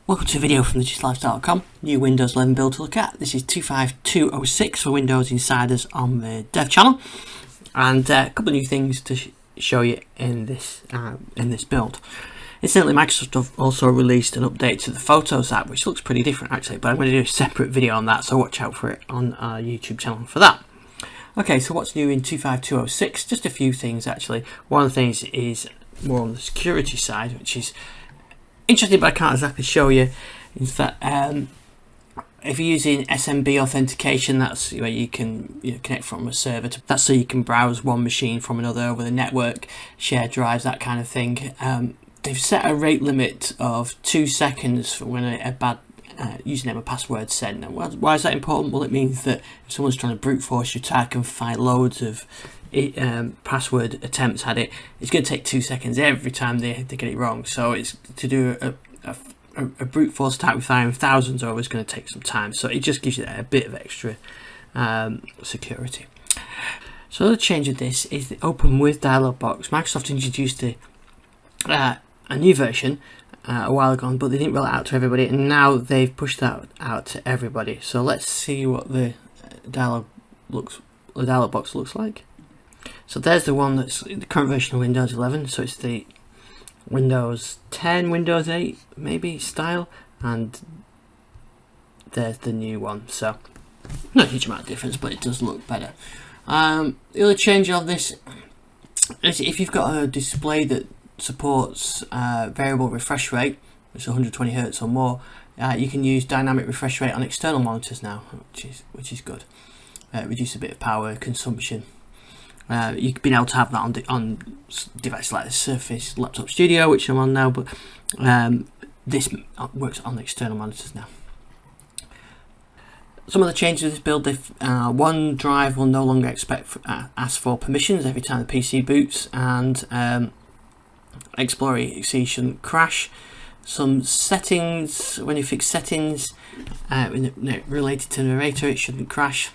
Welcome to a video from digital.com. New Windows 11 build to look at. This is 25206 for Windows Insiders on the dev channel, and a couple of new things to show you in this build. Incidentally, Microsoft have also released an update to the Photos app, which looks pretty different actually, but I'm going to do a separate video on that, so watch out for it on our YouTube channel for that. Okay, so what's new in 25206? Just a few things actually. One of the things is more on the security side, which is interesting, but I can't exactly show you. Is that if you're using SMB authentication, that's where you can connect from a server to, that's so you can browse one machine from another over the network, share drives, that kind of thing. They've set a rate limit of 2 seconds for when a bad username or password sent. Now, why is that important? Well, it means that if someone's trying to brute force your attack and find loads of password attempts at it, it's going to take 2 seconds every time they get it wrong. So it's to do a brute force attack with firing thousands over is going to take some time. So it just gives you a bit of extra security. So the change of this is the Open with Dialog Box. Microsoft introduced a new version a while ago, but they didn't roll it out to everybody, and now they've pushed that out to everybody. So let's see what the dialog box looks like. So there's the one that's the current version of Windows 11. So it's the Windows 10, Windows 8 maybe style, and there's the new one. So not a huge amount of difference, but it does look better. The other change of this is if you've got a display that supports variable refresh rate, which is 120 Hz or more, you can use dynamic refresh rate on external monitors now, which is good. Reduce a bit of power consumption. You've been able to have that on devices like the Surface Laptop Studio, which I'm on now, but this works on the external monitors now. Some of the changes to this build: OneDrive will no longer ask for permissions every time the PC boots, and Explorer EXE shouldn't crash. Some settings, when you fix settings related to narrator, it shouldn't crash.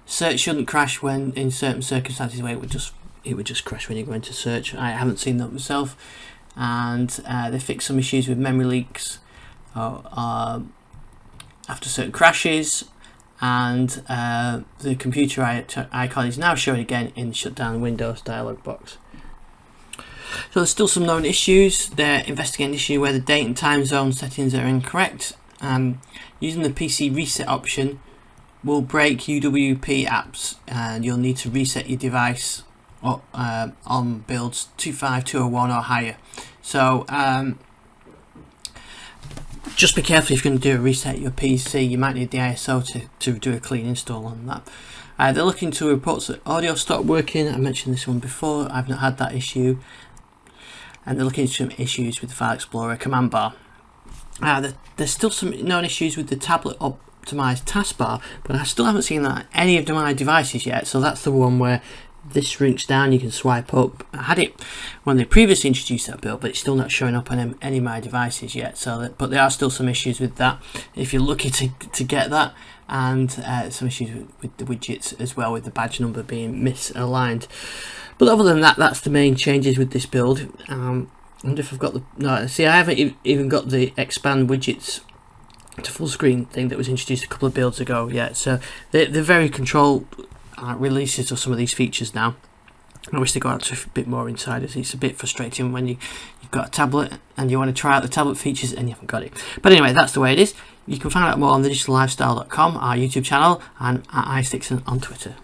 Search shouldn't crash when in certain circumstances where it would just crash when you go into search. I haven't seen that myself. And they fixed some issues with memory leaks after certain crashes, and the computer icon is now shown again in the shutdown Windows dialog box. So there's still some known issues. They're investigating an issue where the date and time zone settings are incorrect. Using the PC reset option will break UWP apps, and you'll need to reset your device on builds 25201 or higher. So just be careful if you're going to do a reset of your PC. You might need the ISO to do a clean install on that. They're looking to reports that audio stopped working. I mentioned this one before. I've not had that issue. And they're looking at some issues with the File Explorer command bar. There's still some known issues with the tablet optimized taskbar, but I still haven't seen that on any of my devices yet. So that's the one where this shrinks down, you can swipe up. I had it when they previously introduced that build, but it's still not showing up on any of my devices yet. But there are still some issues with that if you're lucky to get that, and some issues with the widgets as well, with the badge number being misaligned. But other than that, that's the main changes with this build. I wonder if I've got I haven't even got the expand widgets to full screen thing that was introduced a couple of builds ago yet. So they're very controlled releases of some of these features now. I wish they got out to a bit more insiders. It's a bit frustrating when you've got a tablet and you want to try out the tablet features and you haven't got it. But anyway, that's the way it is. You can find out more on digital.com, our YouTube channel, and at iStixon on Twitter.